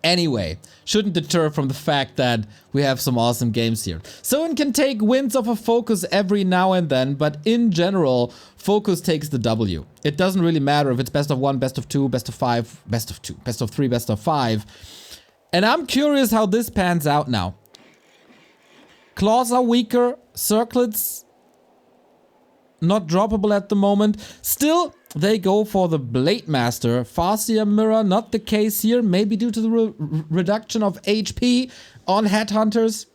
Anyway, shouldn't deter from the fact that we have some awesome games here. Soin can take wins off of FoCuS every now and then, but in general, FoCuS takes the W. It doesn't really matter if it's best of 1, best of 2, best of 5, best of 2, best of 3, best of 5. And I'm curious how this pans out now. Claws are weaker, circlets not droppable at the moment. Still, they go for the Blade Master. Farseer Mirror, not the case here. Maybe due to the reduction of HP on Headhunters.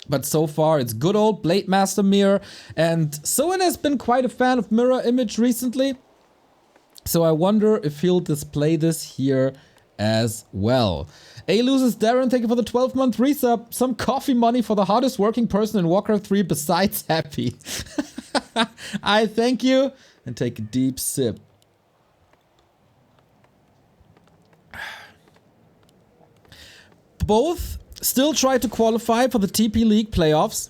But so far, it's good old Blade Master Mirror. And Soin has been quite a fan of Mirror Image recently. So I wonder if he'll display this here as well. A loses Darren, thank you for the 12-month resub. Some coffee money for the hardest working person in Warcraft 3 besides Happy. I thank you and take a deep sip. Both still try to qualify for the TP League playoffs.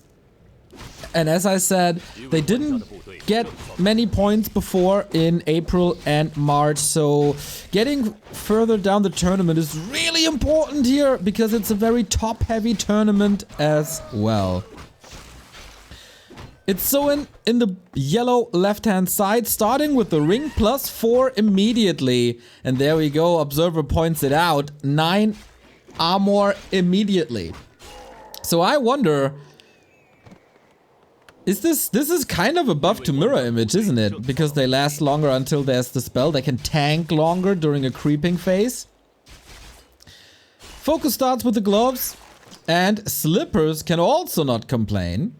And as I said, they didn't get many points before in April and March. So getting further down the tournament is really important here because it's a very top-heavy tournament as well. It's Soin in the yellow left-hand side, starting with the ring +4 immediately. And there we go, Observer points it out, 9 armor immediately. So I wonder, this is kind of a buff to Mirror Image, isn't it? Because they last longer until there's the spell, they can tank longer during a creeping phase. FoCuS starts with the gloves, and Slippers can also not complain.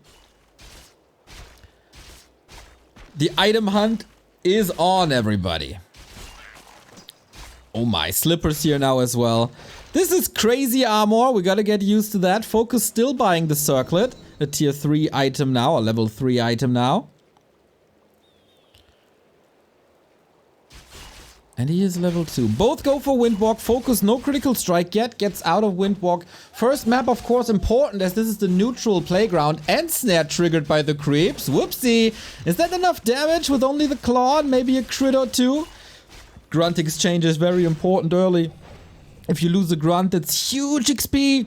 The item hunt is on, everybody. Oh my, Slippers here now as well. This is crazy armor, we gotta get used to that. FoCuS still buying the circlet, a tier 3 item now, a level 3 item now. And he is level 2. Both go for Windwalk. FoCuS, no critical strike yet, gets out of Windwalk. First map, of course, important as this is the neutral playground and snare triggered by the creeps. Whoopsie. Is that enough damage with only the claw and maybe a crit or two? Grunt exchange is very important early. If you lose a grunt, it's huge XP.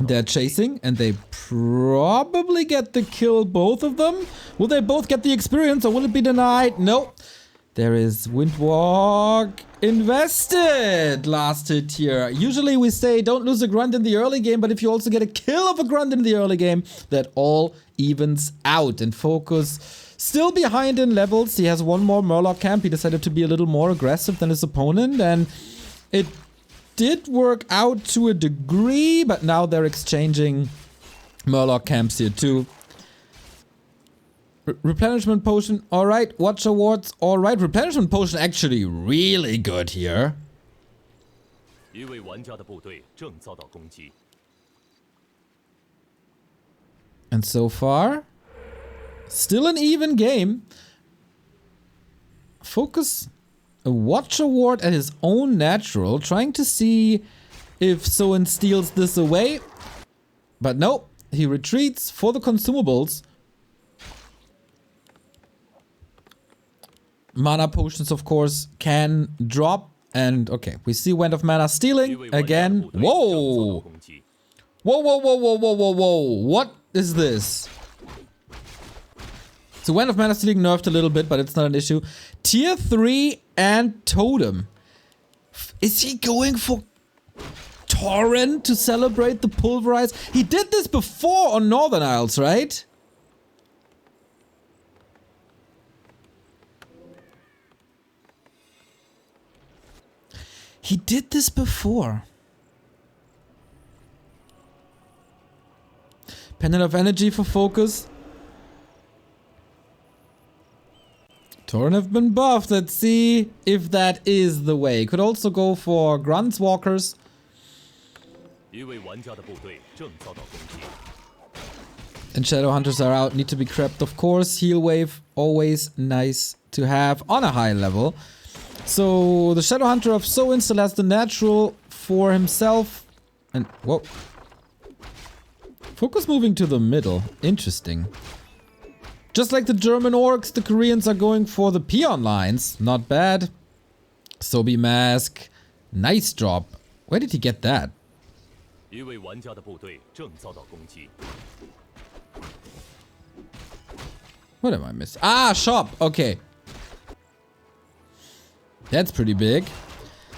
They're chasing and they probably get the kill, both of them. Will they both get the experience or will it be denied? No. There is Windwalk invested. Last hit here. Usually we say don't lose a grunt in the early game, but if you also get a kill of a grunt in the early game, that all evens out. And FoCuS still behind in levels. He has one more Murloc camp. He decided to be a little more aggressive than his opponent, and it did work out to a degree, but now they're exchanging Murloc camps here too. Replenishment potion, alright. Watch awards, alright. Replenishment potion actually really good here. And so far, still an even game. FoCuS a watch award at his own natural, trying to see if Soin steals this away. But no, he retreats for the consumables. Mana potions, of course, can drop. And okay, we see Wind of Mana stealing again. Whoa! Whoa, whoa, whoa, whoa, whoa, whoa, whoa. What is this? So Wind of Mana stealing nerfed a little bit, but it's not an issue. Tier 3 and Totem. Is he going for Torrent to celebrate the Pulverize? He did this before on Northern Isles, right? He did this before. Pendant of Energy for FoCuS. Torrent have been buffed. Let's see if that is the way. Could also go for Grunts Walkers. And Shadow Hunters are out. Need to be crept, of course. Heal Wave, always nice to have on a high level. So the Shadow Hunter of Soin still has the natural for himself. And whoa. FoCuS moving to the middle. Interesting. Just like the German orcs, the Koreans are going for the peon lines. Not bad. Sobi Mask Nice drop. Where did he get that? 一位玩家的部队正遭到攻击。 What am I missing? Ah, shop. Okay. That's pretty big.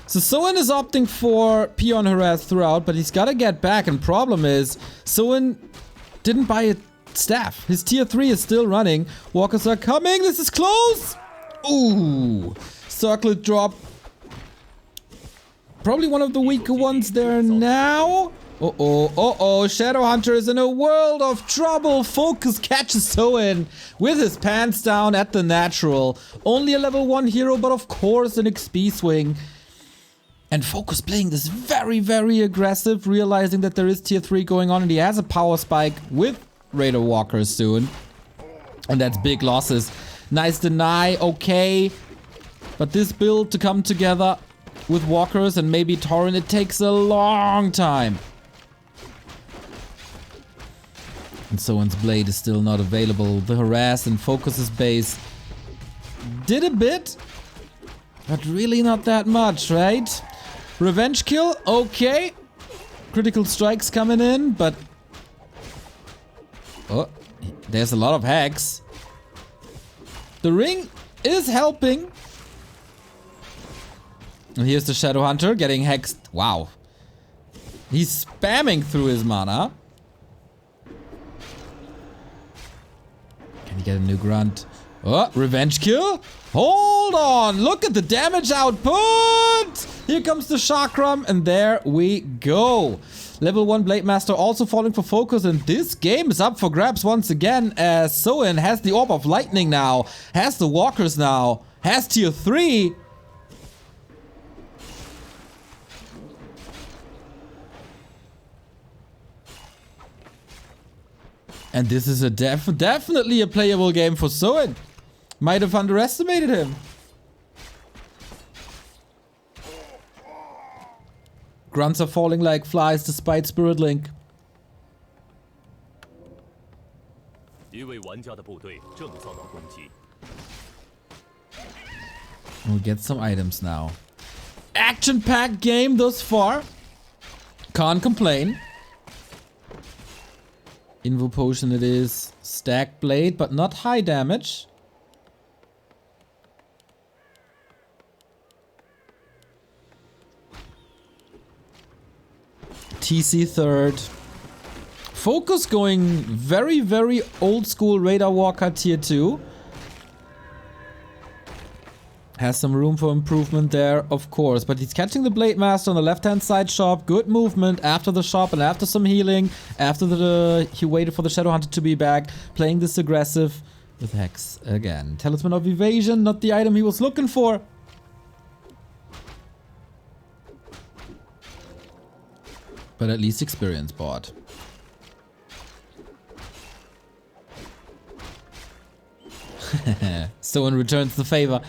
So Soin is opting for peon harass throughout, but he's gotta get back. And problem is, Soin didn't buy a staff. His tier 3 is still running. Walkers are coming. This is close. Ooh. Circlet drop. Probably one of the weaker ones there now. Uh-oh, uh-oh, Shadowhunter is in a world of trouble. FoCuS catches Soin with his pants down at the natural. Only a level 1 hero, but of course an XP swing. And FoCuS playing this very, very aggressive, realizing that there is tier 3 going on and he has a power spike with Raider Walkers soon. And that's big losses. Nice deny, okay. But this build to come together with Walkers and maybe Tauren, it takes a long time. And Soin's blade is still not available. The harass and FoCuS's base did a bit, but really not that much, right? Revenge kill, okay. Critical strikes coming in, but... Oh, there's a lot of hacks. The ring is helping. And here's the Shadowhunter getting hexed. Wow. He's spamming through his mana. Can he get a new grunt? Oh, revenge kill? Hold on, look at the damage output! Here comes the chakram, and there we go. Level 1 Blade Master also falling for FoCuS, and this game is up for grabs once again as Soin has the Orb of Lightning now, has the Walkers now, has tier 3. And this is a definitely a playable game for Soin. Might have underestimated him. Grunts are falling like flies despite Spirit Link. 一位玩家的部队正遭到攻击。 We'll get some items now. Action-packed game thus far. Can't complain. Invo potion it is. Stack blade, but not high damage. TC third. FoCuS going very, very old school Radar Walker tier 2. Has some room for improvement there, of course. But he's catching the Blade Master on the left-hand side shop. Good movement after the shop and after some healing. After he waited for the Shadowhunter to be back. Playing this aggressive with Hex again. Talisman of Evasion, not the item he was looking for. But at least experience bought. Soin returns the favor.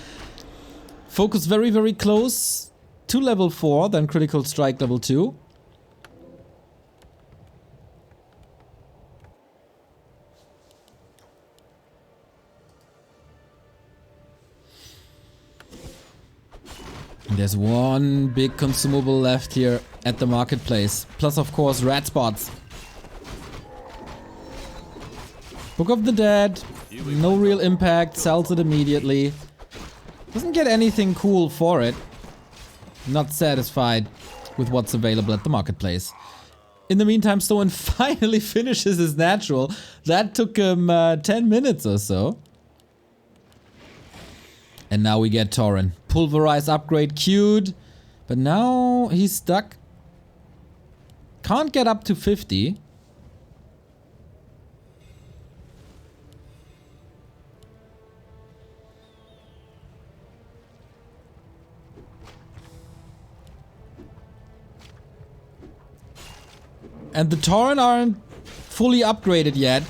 FoCuS very, very close to level 4, then critical strike level 2. There's one big consumable left here at the marketplace. Plus, of course, rat spots. Book of the Dead. No real impact. Sells it immediately. Doesn't get anything cool for it. Not satisfied with what's available at the marketplace. In the meantime, Soin finally finishes his natural. That took him 10 minutes or so. And now we get Tauren. Pulverize upgrade queued. But now he's stuck. Can't get up to 50. And the Tauren aren't fully upgraded yet.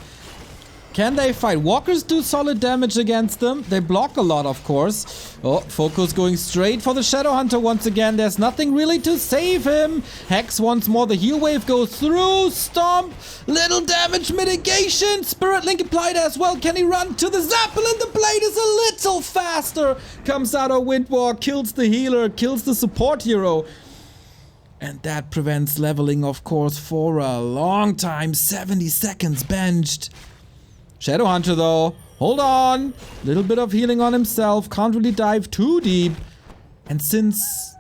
Can they fight? Walkers do solid damage against them. They block a lot, of course. Oh, FoCuS going straight for the Shadowhunter once again. There's nothing really to save him. Hex once more. The heal wave goes through. Stomp. Little damage mitigation. Spirit Link applied as well. Can he run to the Zeppelin? The blade is a little faster. Comes out of Windwalk. Kills the healer. Kills the support hero. And that prevents leveling, of course, for a long time. 70 seconds benched. Shadowhunter though, hold on. Little bit of healing on himself. Can't really dive too deep. And since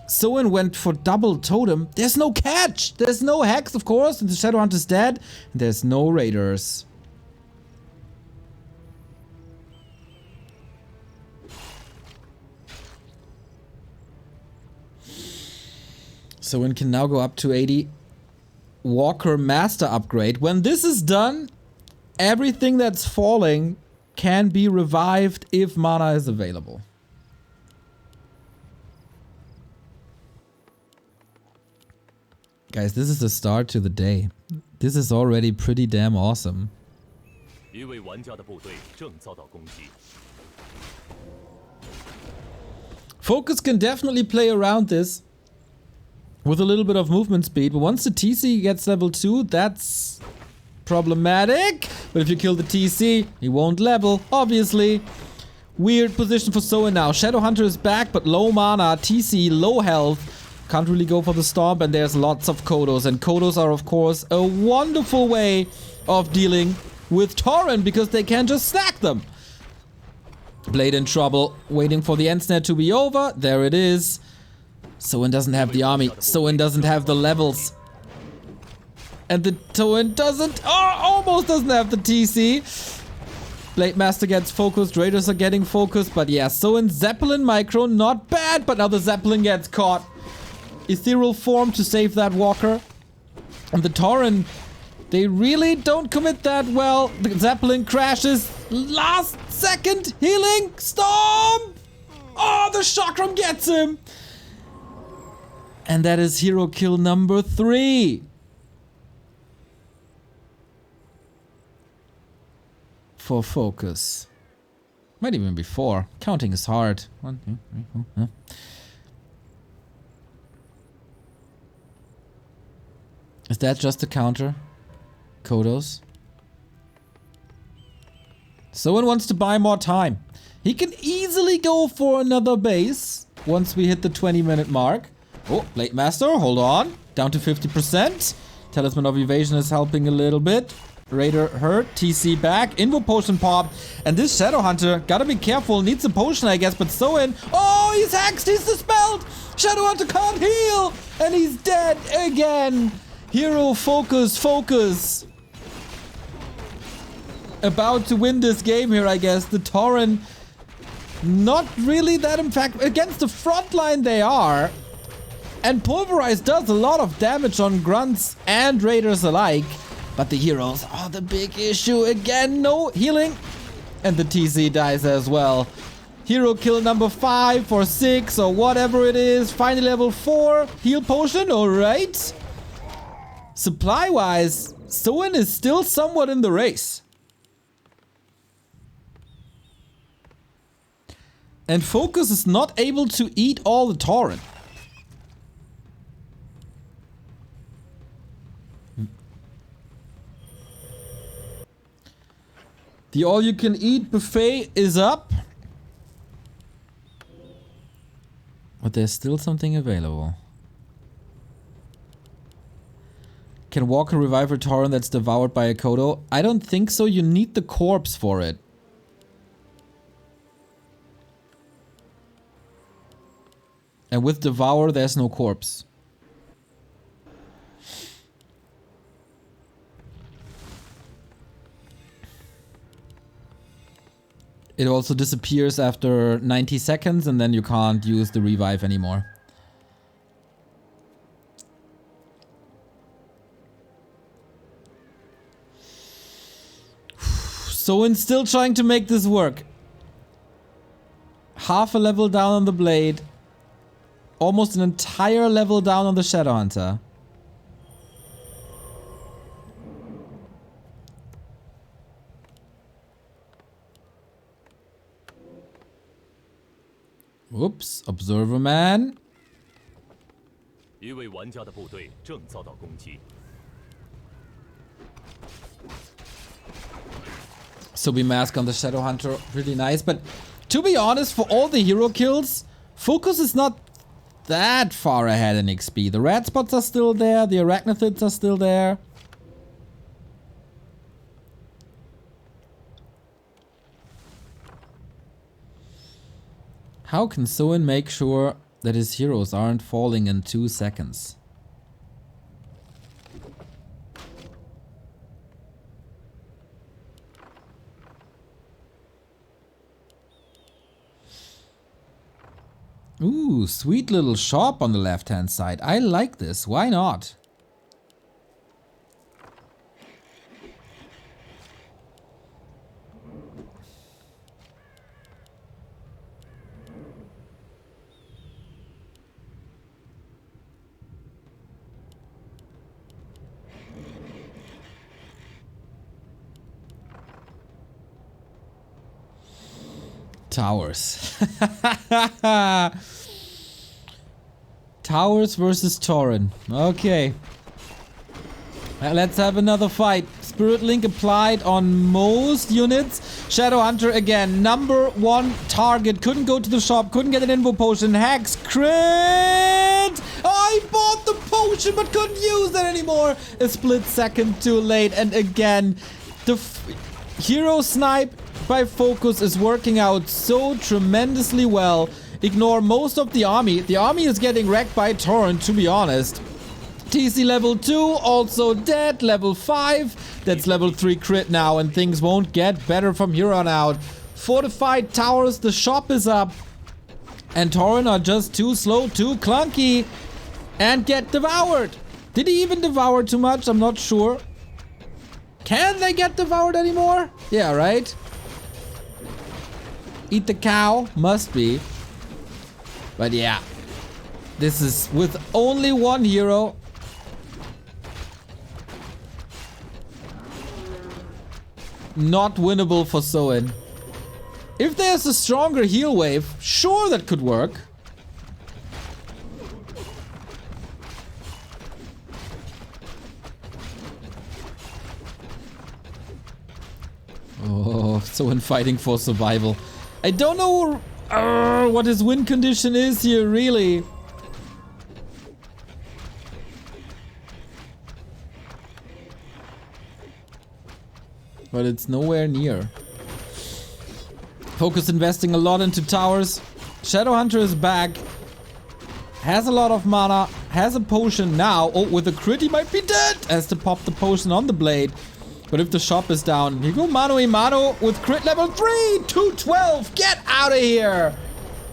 Soin went for double totem, there's no catch. There's no hex, of course. And the Shadowhunter's dead. And there's no raiders. Soin can now go up to 80. Walker Master upgrade. When this is done, everything that's falling can be revived if mana is available. Guys, this is the start to the day. This is already pretty damn awesome. FoCuS can definitely play around this with a little bit of movement speed, but once the TC gets level 2, that's problematic. But if you kill the TC, he won't level, obviously. Weird position for Soin now. Shadowhunter is back, but low mana. TC, low health. Can't really go for the stomp, and there's lots of Kodos. And Kodos are, of course, a wonderful way of dealing with Tauren, because they can just stack them. Blade in trouble. Waiting for the end snare to be over. There it is. Soin doesn't have the army. Soin doesn't have the levels. And the Soin almost doesn't have the TC. Blade Master gets focused. Raiders are getting focused. But yeah, Soin Zeppelin micro, not bad. But now the Zeppelin gets caught. Ethereal form to save that Walker. And the Tauren, they really don't commit that well. The Zeppelin crashes. Last second healing. Storm! Oh, the Chakram gets him. And that is hero kill number 3. For FoCuS. Might even be 4. Counting is hard. 1, 2, 3, 4, 5. Is that just a counter? Kodos? Someone wants to buy more time. He can easily go for another base once we hit the 20-minute mark. Oh, Blade Master, hold on. Down to 50%. Talisman of Evasion is helping a little bit. Raider hurt. TC back. Invo potion pop. And this Shadowhunter, gotta be careful. Needs a potion, I guess. But Soin. Oh, he's hexed. He's dispelled. Shadowhunter can't heal. And he's dead again. Hero FoCuS. About to win this game here, I guess. The Tauren, not really that impactful. Against the front line, they are. And Pulverize does a lot of damage on grunts and raiders alike. But the heroes are the big issue again. No healing. And the TC dies as well. Hero kill number 5 or 6 or whatever it is. Finally level 4. Heal potion, alright. Supply-wise, Soin is still somewhat in the race. And FoCuS is not able to eat all the Tauren. The all-you-can-eat buffet is up. But there's still something available. Can Walker revive a Tauren that's devoured by a Kodo? I don't think so. You need the corpse for it. And with Devour, there's no corpse. It also disappears after 90 seconds and then you can't use the revive anymore. Soin's still trying to make this work. Half a level down on the Blade. Almost an entire level down on the Shadowhunter. Oops, Observer Man. 一位玩家的部队正遭到攻击。 Subi Mask on the Shadow Hunter, really nice. But to be honest, for all the hero kills, FoCuS is not that far ahead in XP. The red spots are still there, the arachnithids are still there. How can Soin make sure that his heroes aren't falling in 2 seconds? Ooh, sweet little shop on the left-hand side. I like this. Why not? Towers. Towers versus Tauren. Okay. Let's have another fight. Spirit Link applied on most units. Shadow Hunter again. Number 1 target. Couldn't go to the shop. Couldn't get an info potion. Hex crit. I bought the potion but couldn't use it anymore. A split second too late. And again, the hero snipe by FoCuS is working out so tremendously well. Ignore most of the army. The army is getting wrecked by Tauren, to be honest. TC level 2, also dead. Level 5, that's level 3 crit now, and things won't get better from here on out. Fortified towers, the shop is up. And Tauren are just too slow, too clunky. And get devoured. Did he even devour too much? I'm not sure. Can they get devoured anymore? Yeah, right? Eat the cow? Must be. But yeah, this is with only 1 hero. Not winnable for Soin. If there's a stronger heal wave, sure, that could work. Oh, Soin fighting for survival. I don't know what his win condition is here, really. But it's nowhere near. FoCuS investing a lot into towers. Shadow Hunter is back. Has a lot of mana. Has a potion now. Oh, with a crit he might be dead. Has to pop the potion on the blade. But if the shop is down, here go mano a mano with crit level 3, 212. Get out of here.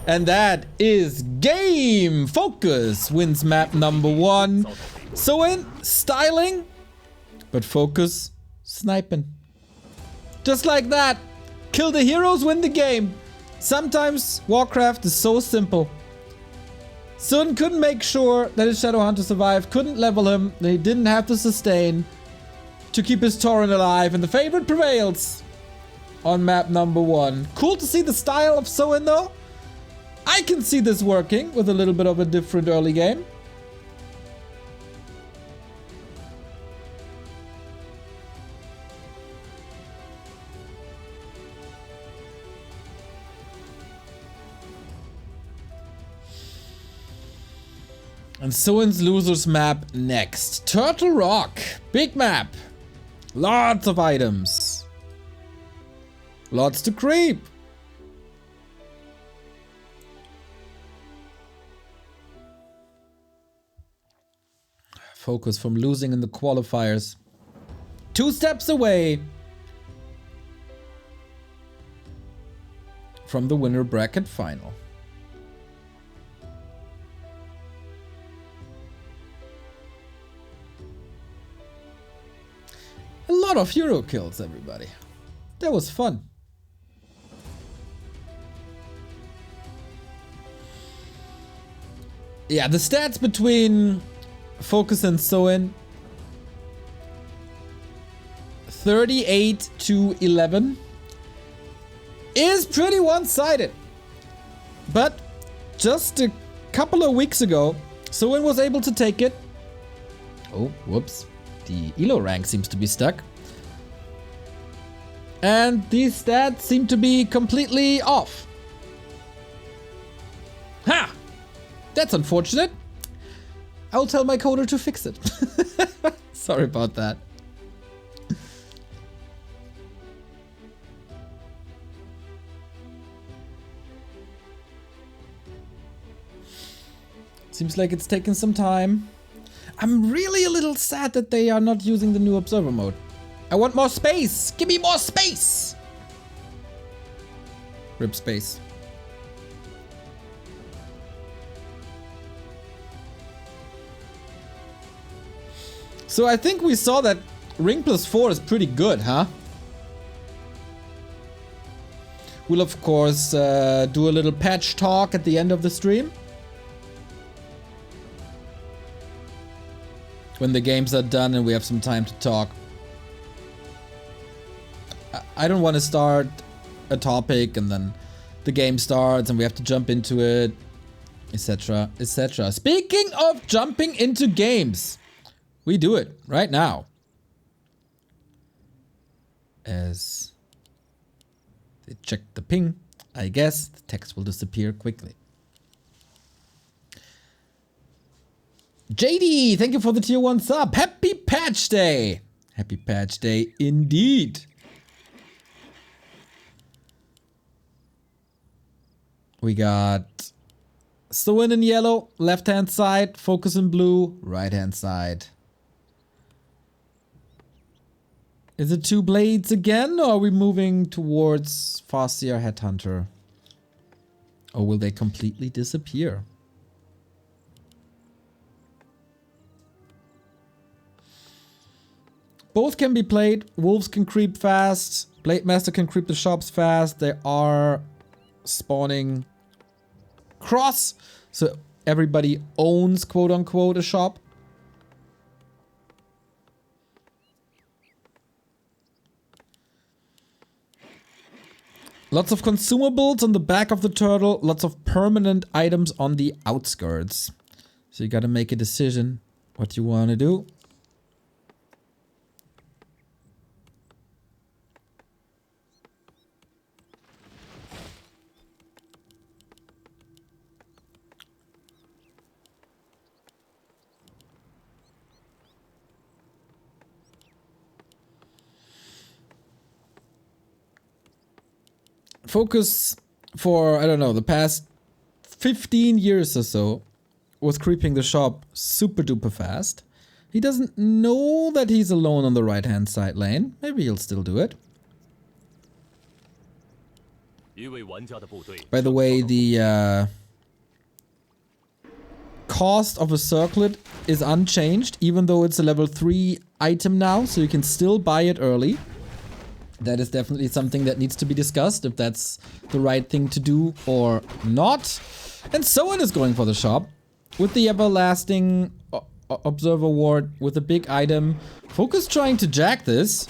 And that is game. FoCuS wins map number 1. Soin styling, but FoCuS sniping. Just like that. Kill the heroes, win the game. Sometimes Warcraft is so simple. Soin couldn't make sure that his Shadow Hunter survived, couldn't level him, they didn't have to sustain to keep his Tauren alive, and the favorite prevails on map number 1. Cool to see the style of Soin though. I can see this working with a little bit of a different early game. And Soin's losers map next. Turtle Rock. Big map. Lots of items. Lots to creep. FoCuS from losing in the qualifiers. 2 steps away from the winner bracket final. A lot of hero kills, everybody. That was fun. Yeah, the stats between FoCuS and Soin. 38 to 11 is pretty one-sided. But just a couple of weeks ago, Soin was able to take it. Oh, whoops. The elo rank seems to be stuck. And these stats seem to be completely off. Ha! That's unfortunate. I'll tell my coder to fix it. Sorry about that. Seems like it's taken some time. I'm really a little sad that they are not using the new observer mode. I want more space! Give me more space! Rip space. So I think we saw that ring +4 is pretty good, huh? We'll of course do a little patch talk at the end of the stream. When the games are done and we have some time to talk. I don't want to start a topic and then the game starts and we have to jump into it, etc, etc. Speaking of jumping into games, we do it right now. As they check the ping, I guess the text will disappear quickly. JD, thank you for the tier 1 sub. Happy patch day. Happy patch day indeed. We got Soin in yellow, left hand side, FoCuS in blue, right hand side. Is it 2 blades again, or are we moving towards FoCuS Headhunter? Or will they completely disappear? Both can be played. Wolves can creep fast. Blade Master can creep the shops fast. They are spawning cross, so everybody owns, quote unquote, a shop. Lots of consumables on the back of the turtle, lots of permanent items on the outskirts. So you gotta make a decision what you wanna do. FoCuS for, I don't know, the past 15 years or so was creeping the shop super duper fast. He doesn't know that he's alone on the right hand side lane. Maybe he'll still do it. By the way, the cost of a circlet is unchanged, even though it's a level 3 item now, so you can still buy it early. That is definitely something that needs to be discussed, if that's the right thing to do or not. And Soin is going for the shop with the everlasting observer ward with a big item. FoCuS trying to jack this.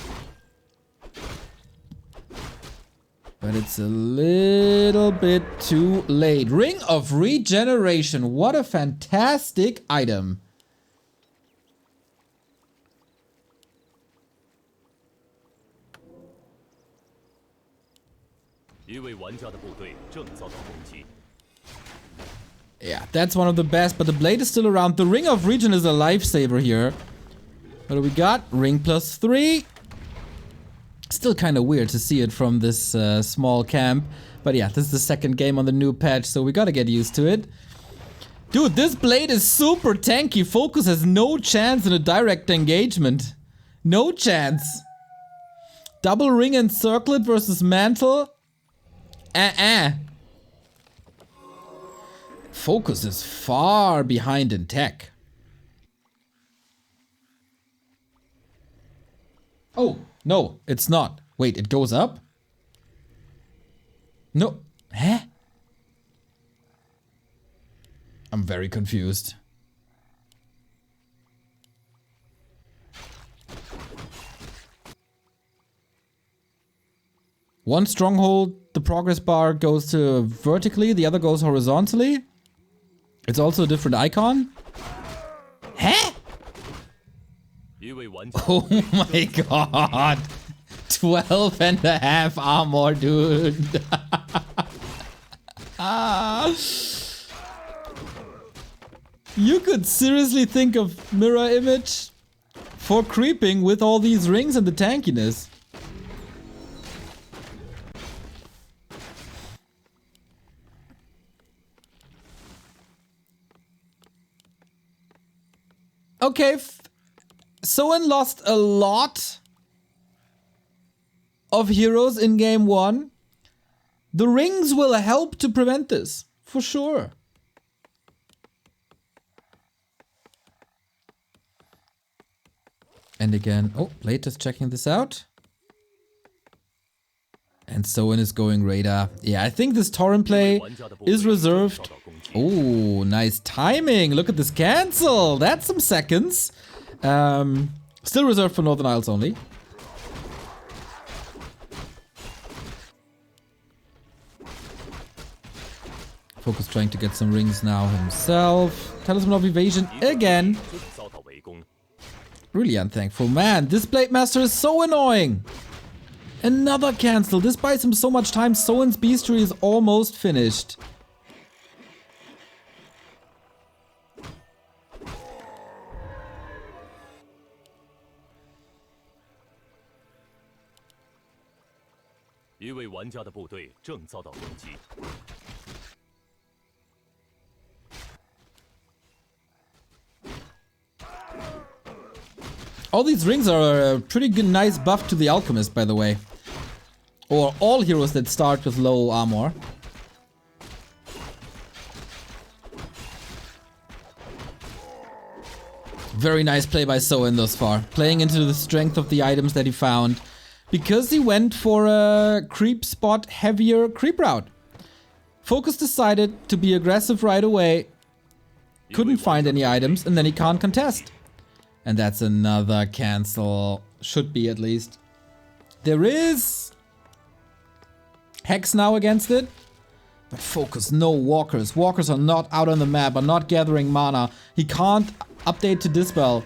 But it's a little bit too late. Ring of Regeneration. What a fantastic item. Yeah, that's one of the best, but the blade is still around. The Ring of Regen is a lifesaver here. What do we got? Ring +3. Still kind of weird to see it from this small camp. But yeah, this is the second game on the new patch, so we gotta get used to it. Dude, this blade is super tanky. FoCuS has no chance in a direct engagement. No chance. Double ring and circlet versus mantle. FoCuS is far behind in tech. Oh, no, it's not. Wait, it goes up? No. Huh? I'm very confused. One stronghold, the progress bar goes to vertically, the other goes horizontally. It's also a different icon? Huh? Oh my god. 12.5 armor, dude. You could seriously think of mirror image for creeping with all these rings and the tankiness. Okay, Soin lost a lot of heroes in game 1. The rings will help to prevent this, for sure. And again, oh, Blade is checking this out. And Soin is going radar. Yeah, I think this Torrent play is reserved. Oh, nice timing. Look at this cancel. That's some seconds. Still reserved for Northern Isles only. FoCuS trying to get some rings now himself. Talisman of Evasion again. Really unthankful. Man, this Blade Master is so annoying. Another cancel. This buys him so much time. Soin's Beastry is almost finished. All these rings are a pretty good, nice buff to the Alchemist, by the way. Or all heroes that start with low armor. Very nice play by Soin thus far. Playing into the strength of the items that he found. Because he went for a creep spot heavier creep route. FoCuS decided to be aggressive right away. Couldn't find any items and then he can't contest. And that's another cancel. Should be at least. There is Hex now against it. But FoCuS, no walkers. Walkers are not out on the map, are not gathering mana. He can't update to Dispel.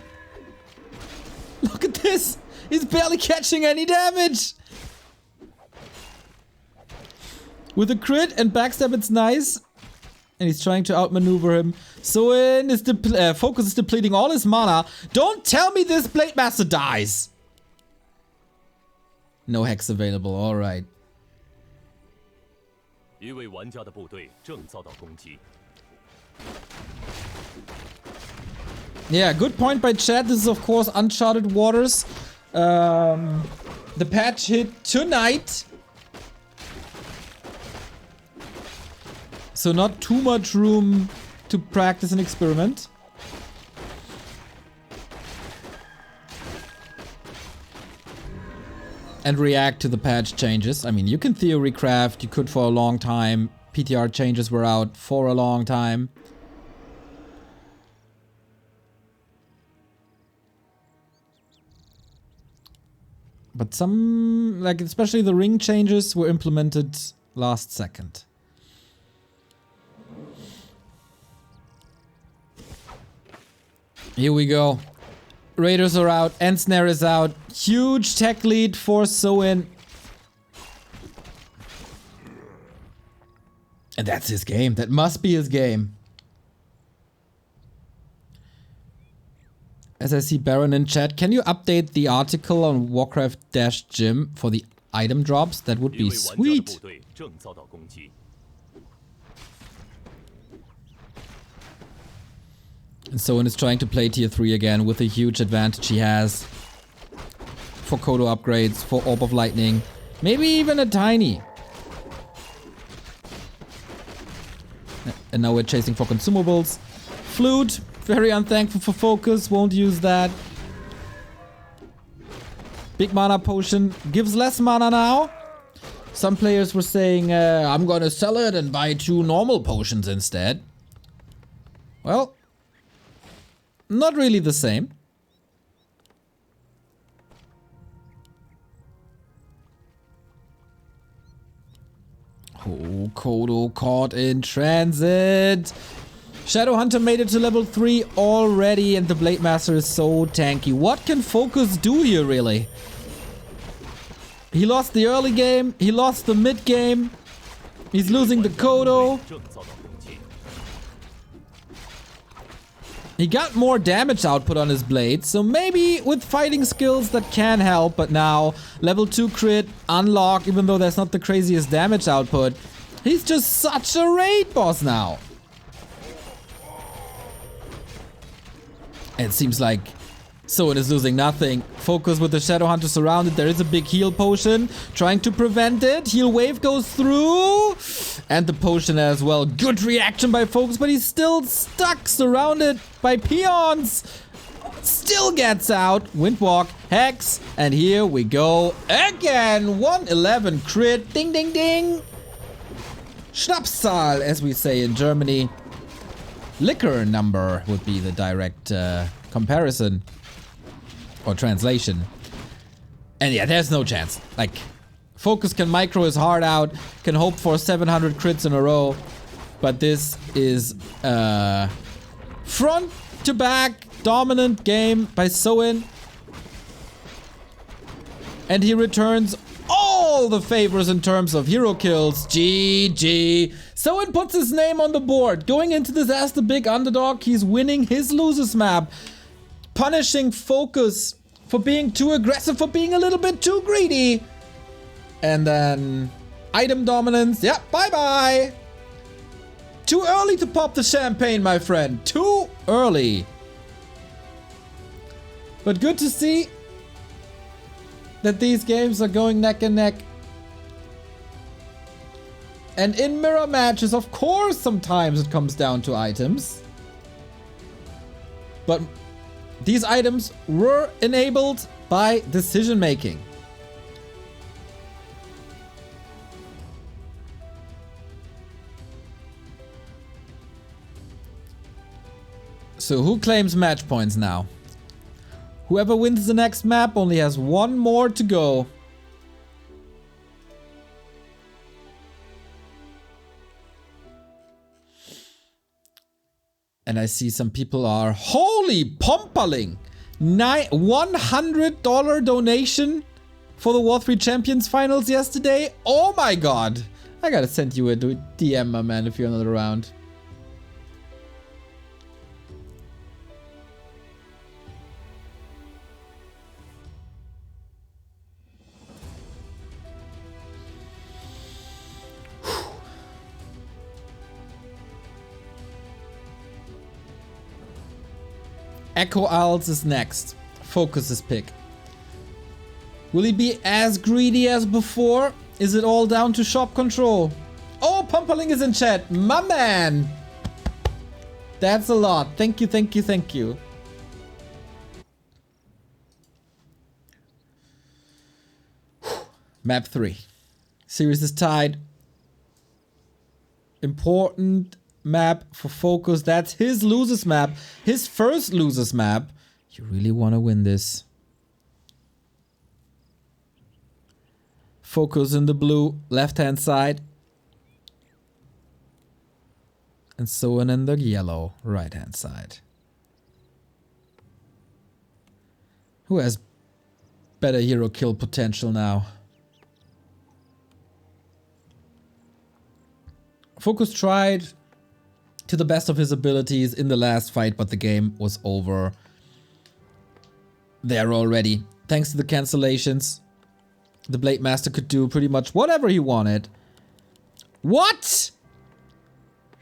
Look at this! He's barely catching any damage! With a crit and backstab, it's nice. And he's trying to outmaneuver him. Soin is FoCuS is depleting all his mana. Don't tell me this Blade Master dies! No Hex available, alright. Yeah, good point by chat. This is of course Uncharted Waters. The patch hit tonight. So not too much room to practice and experiment. And react to the patch changes. I mean, you can theory craft, you could for a long time. PTR changes were out for a long time. But some, like especially the ring changes were implemented last second. Here we go. Raiders are out, Ensnare is out. Huge tech lead for Soin. And that's his game. That must be his game. As I see Baron in chat, can you update the article on Warcraft-Gym for the item drops? That would be sweet. And Soin is trying to play tier 3 again with the huge advantage he has. For Kodo upgrades, for Orb of Lightning. Maybe even a tiny. And now we're chasing for consumables. Flute, very unthankful for FoCuS, won't use that. Big mana potion, gives less mana now. Some players were saying, I'm gonna sell it and buy 2 normal potions instead. Well, not really the same. Oh, Kodo caught in transit. Shadowhunter made it to level 3 already, and the Blade Master is so tanky. What can FoCuS do here, really? He lost the early game, he lost the mid game, he's losing the Kodo. He got more damage output on his blade, so maybe with fighting skills that can help, but now level 2 crit, unlock, even though that's not the craziest damage output. He's just such a raid boss now. It seems like Soin is losing nothing. FoCuS with the Shadowhunter surrounded. There is a big heal potion. Trying to prevent it. Heal wave goes through. And the potion as well. Good reaction by FoCuS, but he's still stuck, surrounded by peons. Still gets out. Windwalk, Hex, and here we go again. 111 crit. Ding, ding, ding. Schnapszahl, as we say in Germany. Liquor number would be the direct comparison or translation. And yeah, there's no chance. Like, FoCuS can micro his heart out, can hope for 700 crits in a row, but this is front to back dominant game by Soin. And he returns all the favors in terms of hero kills. GG. Soin puts his name on the board. Going into this as the big underdog, he's winning his losers map. Punishing FoCuS for being too aggressive, for being a little bit too greedy. And then item dominance. Yeah, bye-bye. Too early to pop the champagne, my friend. Too early. But good to see that these games are going neck and neck. And in mirror matches, of course, sometimes it comes down to items. But these items were enabled by decision making. So who claims match points now? Whoever wins the next map only has one more to go. And I see some people are holy pompaling. $100 donation for the War3 Champions Finals yesterday. Oh my god. I gotta send you a DM, my man, if you're not around. Echo Owls is next. FoCuS's pick. Will he be as greedy as before? Is it all down to shop control? Oh, Pumpaling is in chat. My man. That's a lot. Thank you, thank you, thank you. Map 3. Series is tied. Important map for FoCuS. That's his losers map. His first losers map. You really want to win this. FoCuS in the blue, left hand side. And Soin in the yellow, right hand side. Who has better hero kill potential now? FoCuS tried to the best of his abilities in the last fight, but the game was over there already. Thanks to the cancellations, the Blade Master could do pretty much whatever he wanted. What?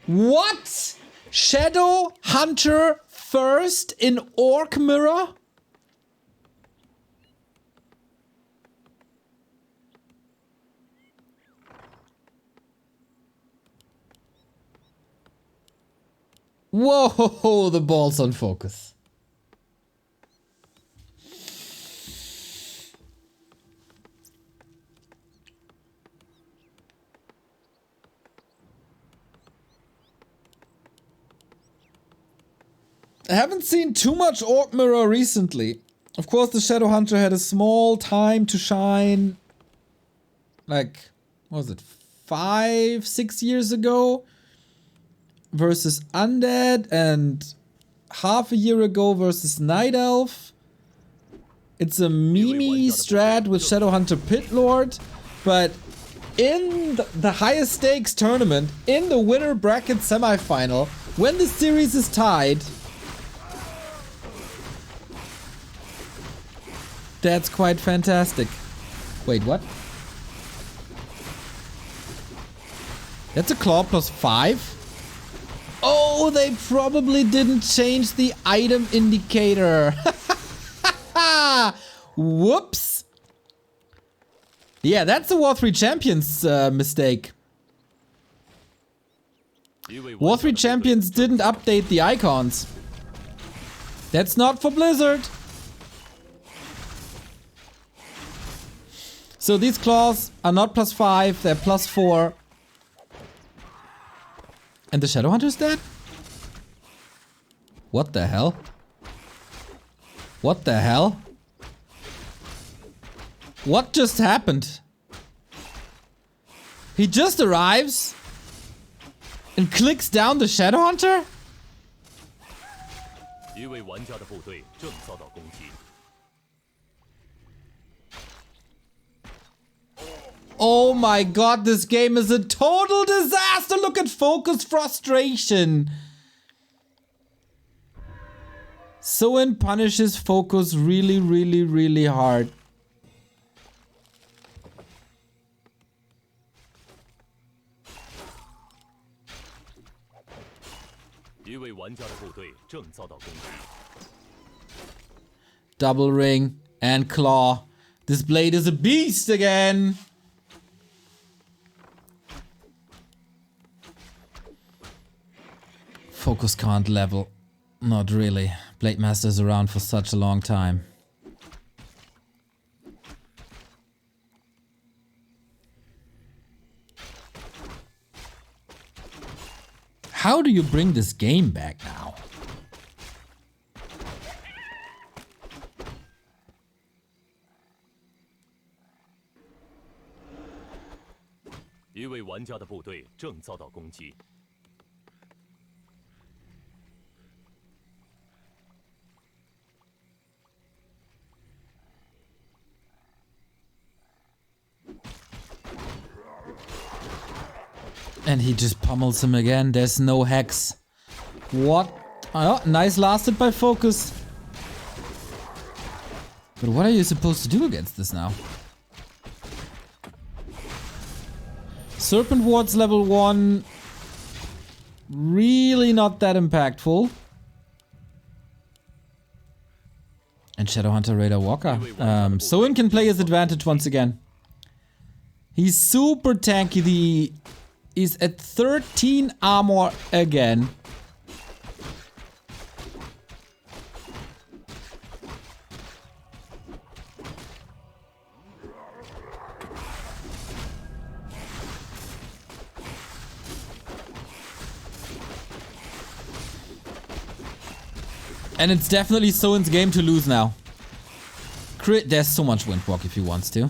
What? Shadowhunter first in Orc Mirror? Whoa, the balls on FoCuS. I haven't seen too much Orc Mirror recently. Of course, the Shadowhunter had a small time to shine. Like, what was it? 5, 6 years ago? versus Undead and half a year ago versus Night Elf. It's a Mimi strat with Shadowhunter Pit Lord, but in the highest stakes tournament, in the winner bracket semifinal, when the series is tied, that's quite fantastic. Wait, what? That's a claw plus 5? Oh, they probably didn't change the item indicator. Whoops. Yeah, that's a War3 Champions mistake. War3 Champions didn't update the icons. That's not for Blizzard. So these claws are not plus 5, they're plus 4. And the Shadowhunter's dead? What the hell? What the hell? What just happened? He just arrives and clicks down the Shadowhunter? Oh my god, this game is a total disaster! Look at FoCuS frustration! Soin punishes FoCuS really, really, really hard. Double ring and claw. This blade is a beast again! FoCuS can't level. Not really. Blade Master's around for such a long time. How do you bring this game back now? And he just pummels him again. There's no hex. What? Oh, nice lasted by FoCuS. But what are you supposed to do against this now? Serpent Wards level 1. Really not that impactful. And Shadowhunter Raider Walker. Soin can play his advantage once again. He's super tanky. He's at 13 armor again. And it's definitely Soin's game to lose now. There's so much Windwalk if he wants to.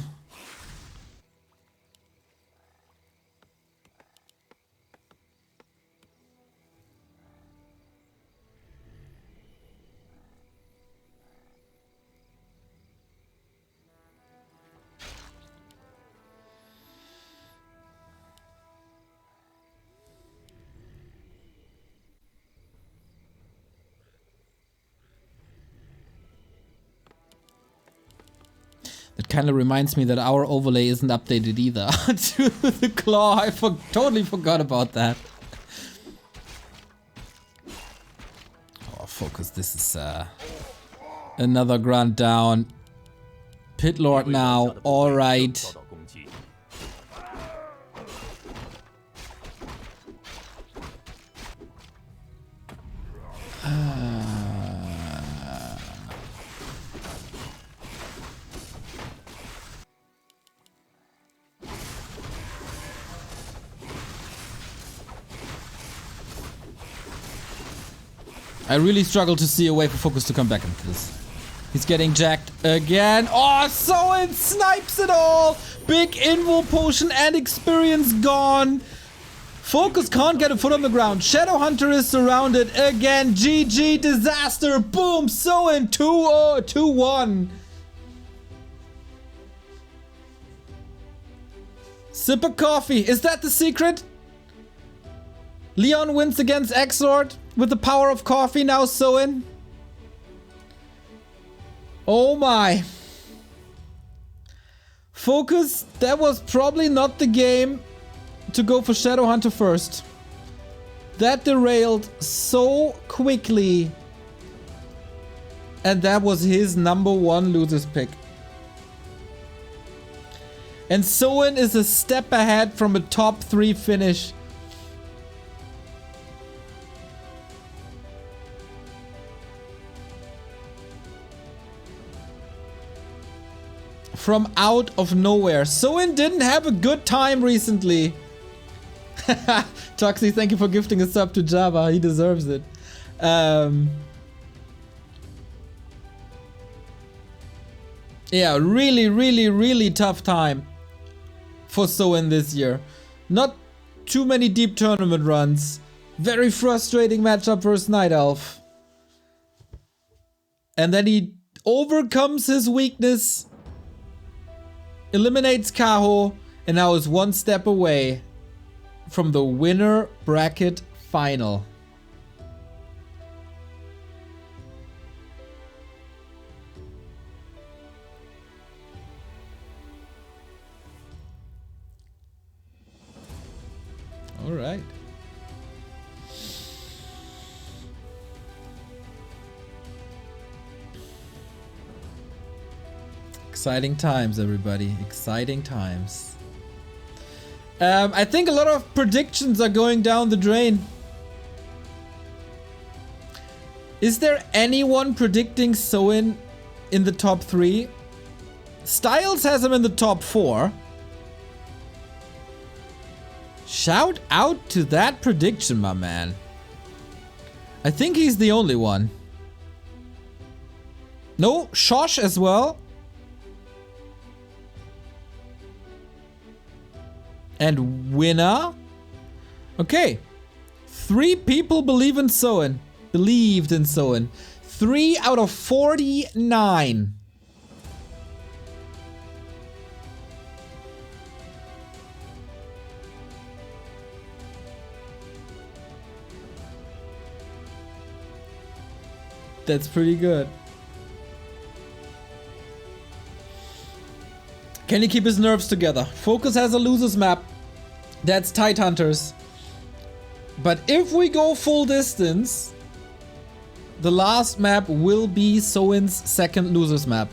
That kind of reminds me that our overlay isn't updated either to the claw. I totally forgot about that. Oh, FoCuS. This is another grunt down. Pit Lord now. All right. I really struggle to see a way for FoCuS to come back into this. He's getting jacked again. Oh, Soin snipes it all! Big invo potion and experience gone. FoCuS can't get a foot on the ground. Shadowhunter is surrounded again. GG disaster. Boom. Soin 2-0, 2-1. Sip of coffee. Is that the secret? Leon wins against X-Lord with the power of coffee. Now Soin. Oh my. FoCuS, that was probably not the game to go for Shadowhunter first. That derailed so quickly. And that was his #1 loser's pick. And Soin is a step ahead from a top 3 finish. From out of nowhere. Soin didn't have a good time recently. Toxie, thank you for gifting a sub to Java. He deserves it. Yeah, really tough time for Soin this year. Not too many deep tournament runs. Very frustrating matchup versus Night Elf. And then he overcomes his weakness, eliminates Kaho, and now is one step away from the winner bracket final. All right. Exciting times, everybody. Exciting times. I think a lot of predictions are going down the drain. Is there anyone predicting Soin in the top 3? Styles has him in the top 4. Shout out to that prediction, my man. I think he's the only one. No, Shosh as well. And winner. Okay. 3 people believe in Soin. Believed in Soin. 3 out of 49. That's pretty good. Can he keep his nerves together? FoCuS has a losers map. That's Tidehunters. But if we go full distance, the last map will be Soin's second losers map.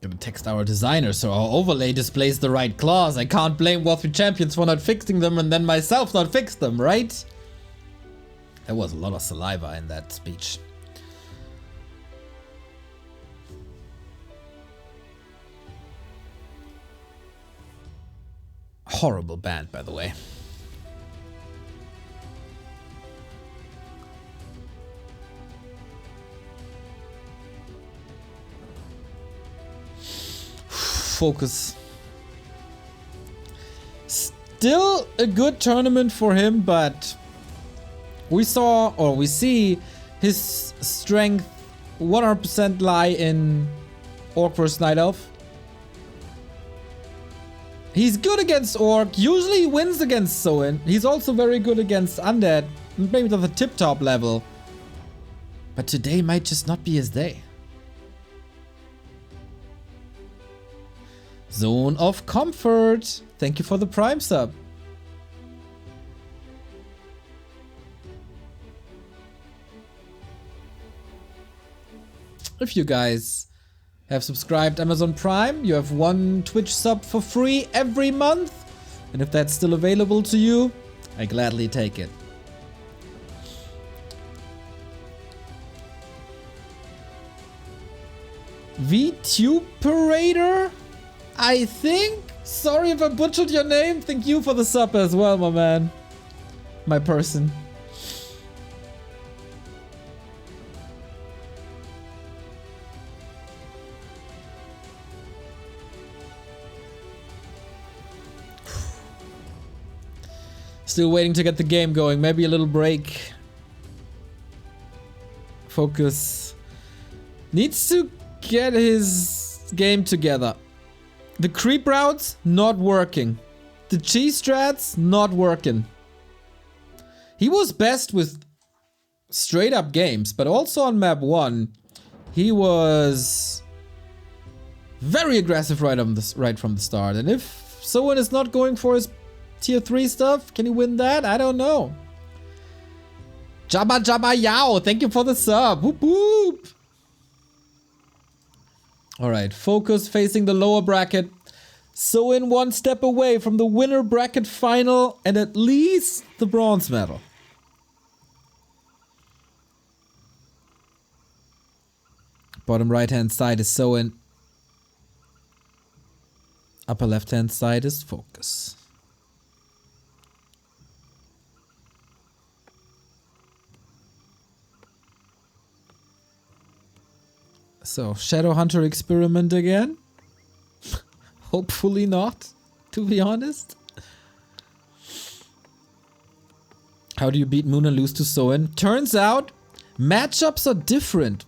Gonna text our designer so our overlay displays the right clause. I can't blame Warcraft champions for not fixing them and then myself not fix them, right? There was a lot of saliva in that speech. Horrible band, by the way. FoCuS. Still a good tournament for him, but we see his strength 100% lie in Orc vs Night Elf. He's good against Orc, usually he wins against Soin. He's also very good against Undead, maybe not the tip-top level. But today might just not be his day. Zone of Comfort. Thank you for the Prime sub. If you guys have subscribed Amazon Prime, you have 1 Twitch sub for free every month. And if that's still available to you, I gladly take it. VTuperator, I think? Sorry if I butchered your name. Thank you for the sub as well, my man. My person. Still waiting to get the game going. Maybe a little break. FoCuS needs to get his game together. The creep routes, not working. The cheese strats, not working. He was best with straight up games, but also on map 1, he was very aggressive right from the start. And if Soin is not going for his tier 3 stuff, can he win that? I don't know. Jabba Jabba Yao, thank you for the sub. Whoop whoop. Alright, FoCuS facing the lower bracket. Soin one step away from the winner bracket final and at least the bronze medal. Bottom right hand side is Soin. Upper left hand side is FoCuS. So, Shadow Hunter experiment again? Hopefully not, to be honest. How do you beat Moon and lose to Soin? Turns out, matchups are different.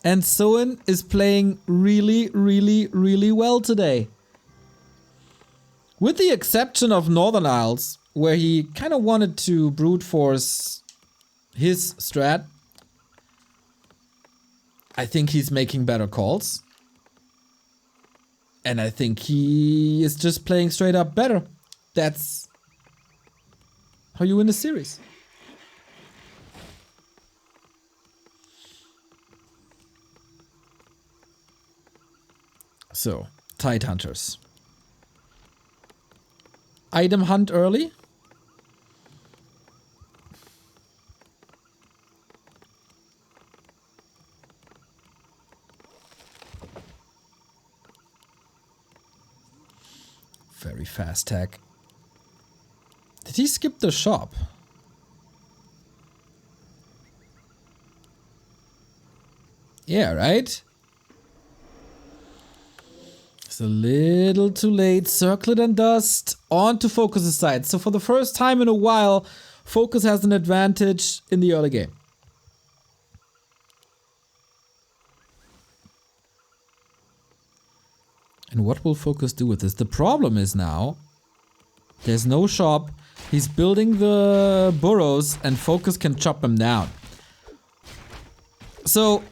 And Soin is playing really, really, really well today. With the exception of Northern Isles, where he kind of wanted to brute force his strat. I think he's making better calls. And I think he is just playing straight up better. That's how you win a series. So, Tide Hunters. Item hunt early. Very fast tech. Did he skip the shop? Yeah, right? It's a little too late. Circlet and Dust on to FoCuS's side. So for the first time in a while, FoCuS has an advantage in the early game. And what will FoCuS do with this? The problem is now, there's no shop. He's building the burrows and FoCuS can chop them down. So,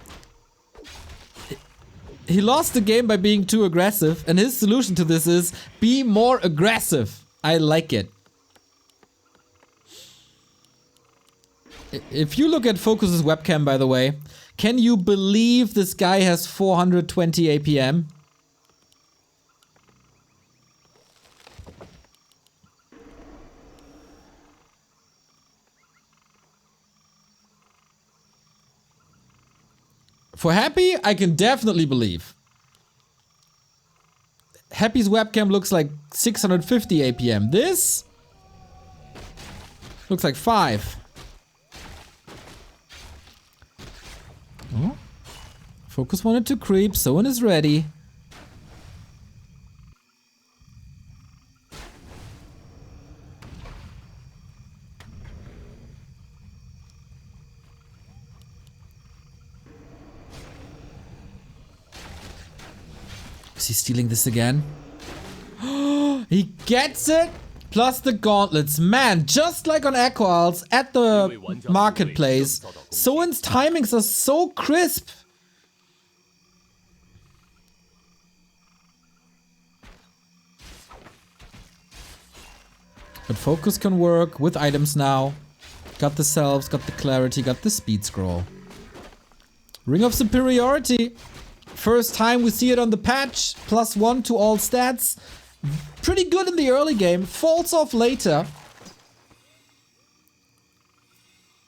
he lost the game by being too aggressive. And his solution to this is, be more aggressive. I like it. If you look at FoCuS's webcam, by the way, can you believe this guy has 420 APM? For Happy, I can definitely believe. Happy's webcam looks like 650 APM. This looks like 5. Oh. FoCuS wanted to creep. Soin is ready. Is he stealing this again? He gets it! Plus the gauntlets. Man, just like on Echo Isles at the marketplace, Soin's timings are so crisp. But FoCuS can work with items now. Got the salves, got the clarity, got the speed scroll. Ring of Superiority. First time we see it on the patch. +1 to all stats. Pretty good in the early game. Falls off later.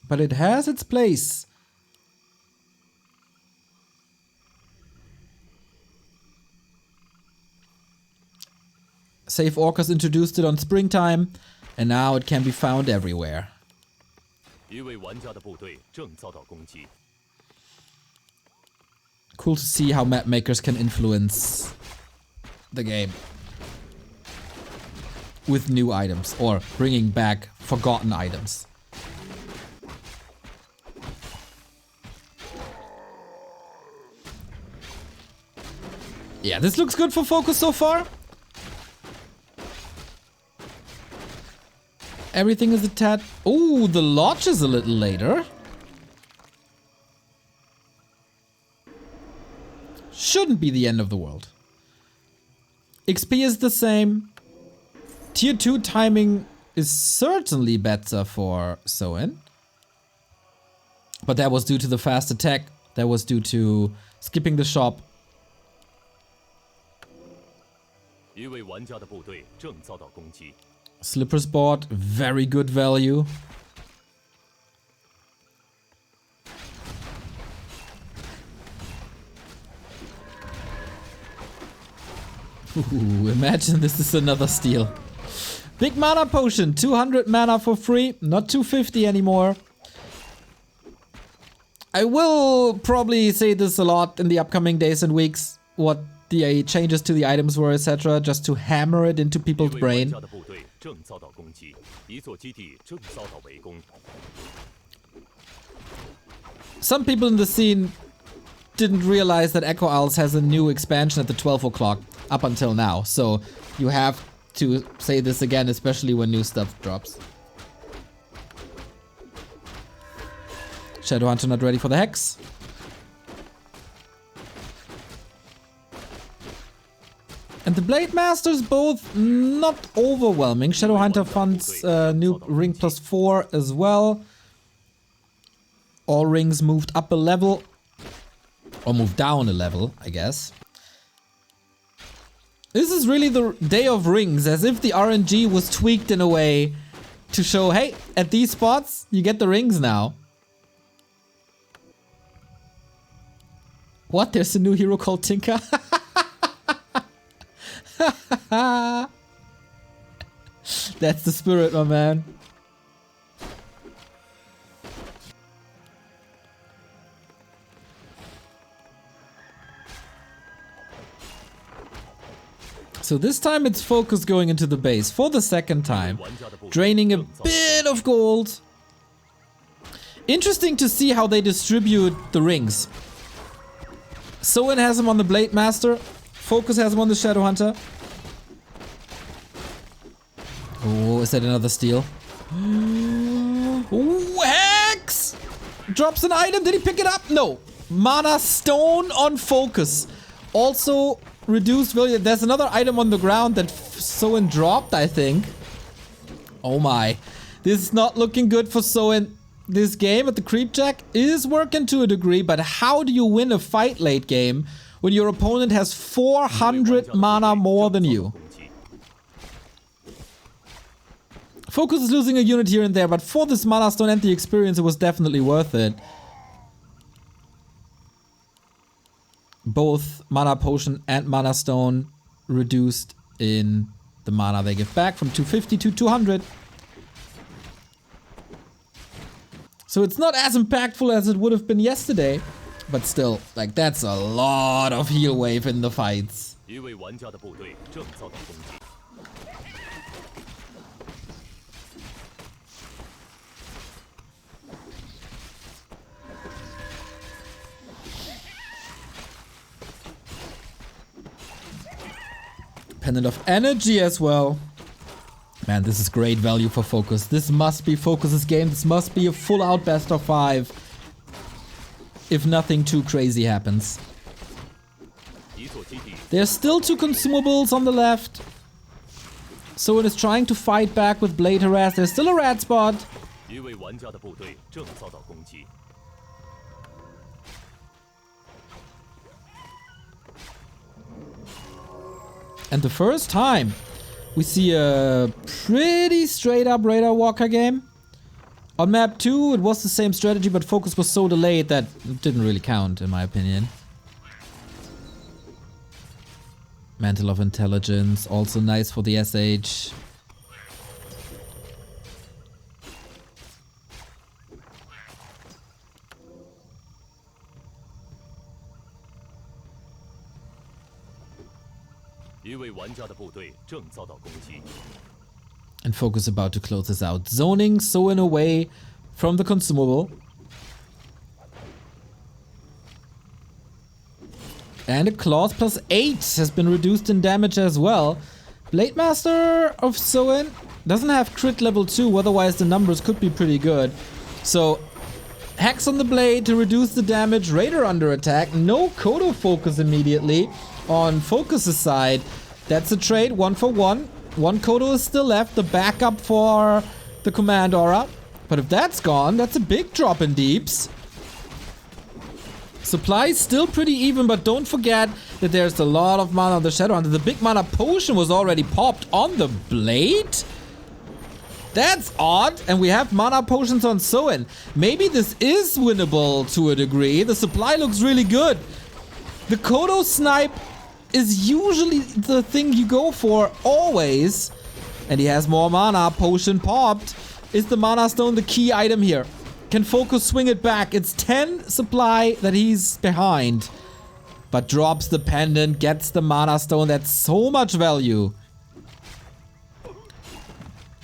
But it has its place. Save Orcas introduced it on springtime, and now it can be found everywhere. 一位玩家的部队正遭到攻击。 Cool to see how map makers can influence the game with new items or bringing back forgotten items. Yeah, this looks good for FoCuS so far. Everything is a tad... Oh, the lodge is a little later. Shouldn't be the end of the world. XP is the same. Tier 2 timing is certainly better for Soin. But that was due to the fast attack. That was due to skipping the shop. 一位玩家的部队正遭到攻击。 Slippers board, very good value. Ooh, imagine this is another steal. Big mana potion, 200 mana for free, not 250 anymore. I will probably say this a lot in the upcoming days and weeks, what the changes to the items were, etc., just to hammer it into people's brain. Some people in the scene didn't realize that Echo Owls has a new expansion at the 12 o'clock up until now, so you have to say this again, especially when new stuff drops. Shadowhunter not ready for the hex. And the Blade Masters both not overwhelming. Shadowhunter funds new ring +4 as well. All rings moved up a level. Or moved down a level, I guess. This is really the day of rings, as if the RNG was tweaked in a way to show, hey, at these spots, you get the rings now. What? There's a new hero called Tinka? That's the spirit, my man. So this time it's FoCuS going into the base for the second time, draining a bit of gold. Interesting to see how they distribute the rings. Soin has him on the Blade Master, FoCuS has him on the Shadowhunter. Oh, is that another steal? Ooh, Hex! Drops an item, did he pick it up? No. Mana Stone on FoCuS. Also reduced value. There's another item on the ground that Soin dropped, I think. Oh my. This is not looking good for Soin. This game at the creep jack is working to a degree, but how do you win a fight late game when your opponent has 400 mana more than you? FoCuS is losing a unit here and there, but for this Mana Stone and the experience, it was definitely worth it. Both Mana Potion and Mana Stone reduced in the mana they give back from 250 to 200. So it's not as impactful as it would have been yesterday, but still, like, that's a lot of heal wave in the fights. Pendant of Energy as well. Man, this is great value for FoCuS. This must be FoCuS's game. This must be a full out best of 5. If nothing too crazy happens. There's still 2 consumables on the left. Soin is trying to fight back with Blade Harass. There's still a rat spot. And the first time we see a pretty straight up Radar Walker game. On map 2 it was the same strategy, but FoCuS was so delayed that it didn't really count in my opinion. Mantle of Intelligence, also nice for the SH. And FoCuS about to close this out. Zoning Soin away from the consumable. And a claws plus 8 has been reduced in damage as well. Blade Master of Soin doesn't have crit level 2, otherwise the numbers could be pretty good. So, Hex on the blade to reduce the damage, Raider under attack, no Kodo focus immediately on FoCuS' side. That's a trade, 1 for 1. One Kodo is still left, the backup for the command aura. But if that's gone, that's a big drop in deeps. Supply is still pretty even, but don't forget that there's a lot of mana on the Shadowhunter. The big mana potion was already popped on the blade? That's odd. And we have mana potions on Soin. Maybe this is winnable to a degree. The supply looks really good. The Kodo snipe is usually the thing you go for always. And he has more mana. Potion popped. Is the Mana Stone the key item here? Can FoCuS swing it back? It's 10 supply that he's behind. But drops the pendant, gets the Mana Stone. That's so much value.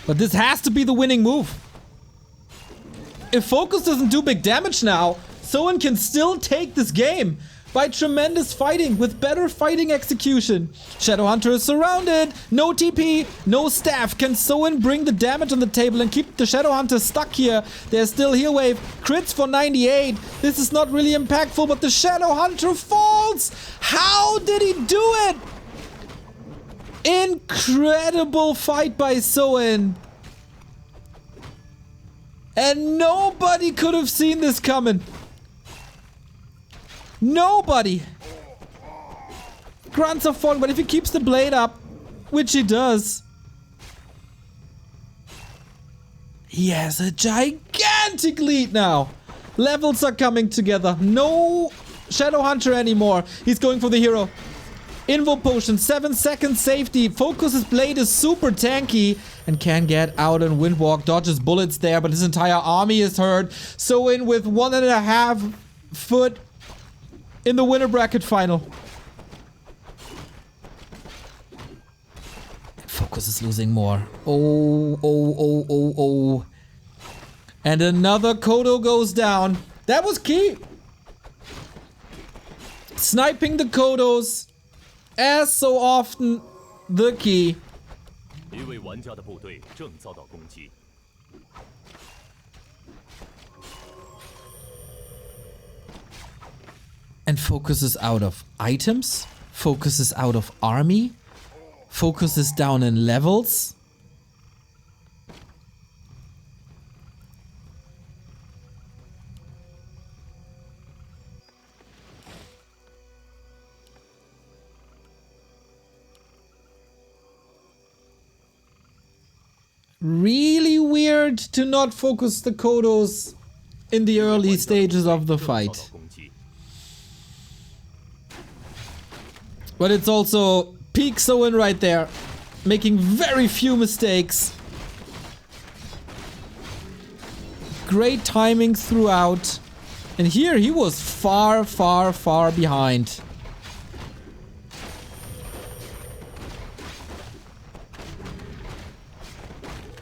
But this has to be the winning move. If FoCuS doesn't do big damage now, Soin can still take this game by tremendous fighting with better fighting execution. Shadowhunter is surrounded. No TP, no staff. Can Soin bring the damage on the table and keep the Shadowhunter stuck here? There's still Heal Wave. Crits for 98. This is not really impactful, but the Shadowhunter falls. How did he do it? Incredible fight by Soin. And nobody could have seen this coming. Nobody. Grunts are falling, but if he keeps the blade up, which he does, he has a gigantic lead now. Levels are coming together. No Shadowhunter anymore. He's going for the hero. Invo potion, 7 seconds safety. FoCuS' blade is super tanky and can get out and windwalk. Dodges bullets there, but his entire army is hurt. Soin with 1.5 foot in the winner bracket final. FoCuS is losing more. Oh. And another Kodo goes down. That was key. Sniping the Kodos, as so often, the key. And FoCuS is out of items. FoCuS is out of army. FoCuS is down in levels. Really weird to not focus the Kodos in the early stages of the fight. But it's also peak Soin right there, making very few mistakes. Great timing throughout. And here he was far behind.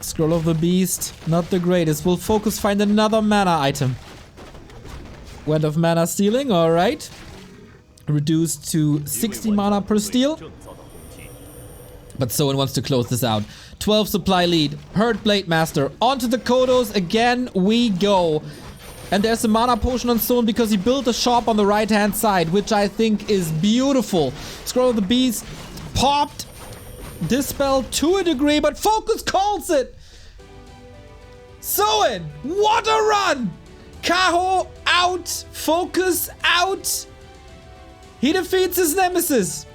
Scroll of the Beast, not the greatest. Will FoCuS find another mana item? Went of mana stealing, alright. Reduced to 60 mana per steal. But Soin wants to close this out. 12 supply lead. Hurt Blade Master. Onto the Kodos. Again we go. And there's a mana potion on Soin because he built a shop on the right hand side, which I think is beautiful. Scroll of the Beast. Popped. Dispel to a degree, but FoCuS calls it. Soin, what a run! Kaho out. FoCuS out. He defeats his nemesis.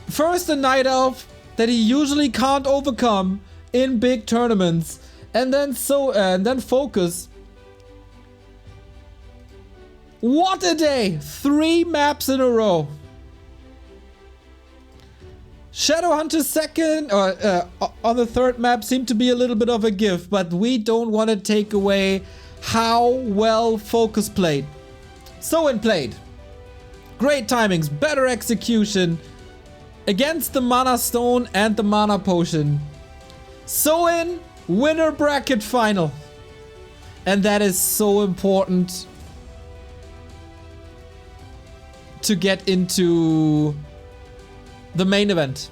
First a Night Elf that he usually can't overcome in big tournaments. And then FoCuS. What a day! 3 maps in a row. Shadowhunter's second, or on the third map, seemed to be a little bit of a gift, but we don't want to take away how well FoCuS played. Soin played. Great timings, better execution against the Mana Stone and the Mana Potion. Soin, winner bracket final. And that is so important to get into the main event.